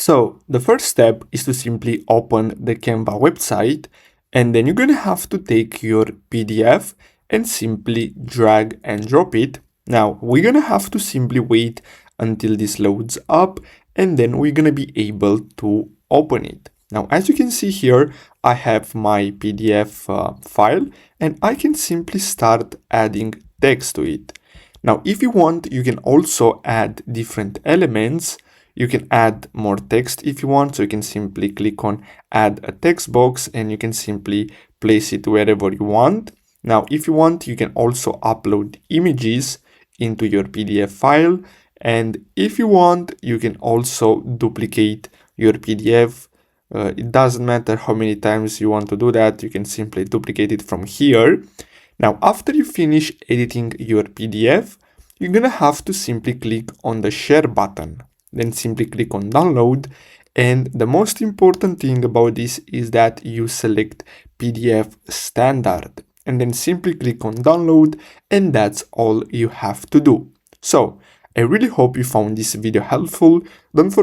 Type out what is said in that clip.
So the first step is to simply open the Canva website, and then you're gonna have to take your PDF and simply drag and drop it. Now we're gonna have to simply wait until this loads up, and then we're gonna be able to open it. Now, as you can see here, I have my PDF file, and I can simply start adding text to it. Now, if you want, you can also add different elements. You can add more text if you want, so you can simply click on add a text box and you can simply place it wherever you want. Now, if you want, you can also upload images into your PDF file. And if you want, you can also duplicate your PDF. It doesn't matter how many times you want to do that. You can simply duplicate it from here. Now, after you finish editing your PDF, you're gonna have to simply click on the share button. Then simply click on download. And the most important thing about this is that you select PDF standard and then simply click on download, and that's all you have to do. So I really hope you found this video helpful. Don't forget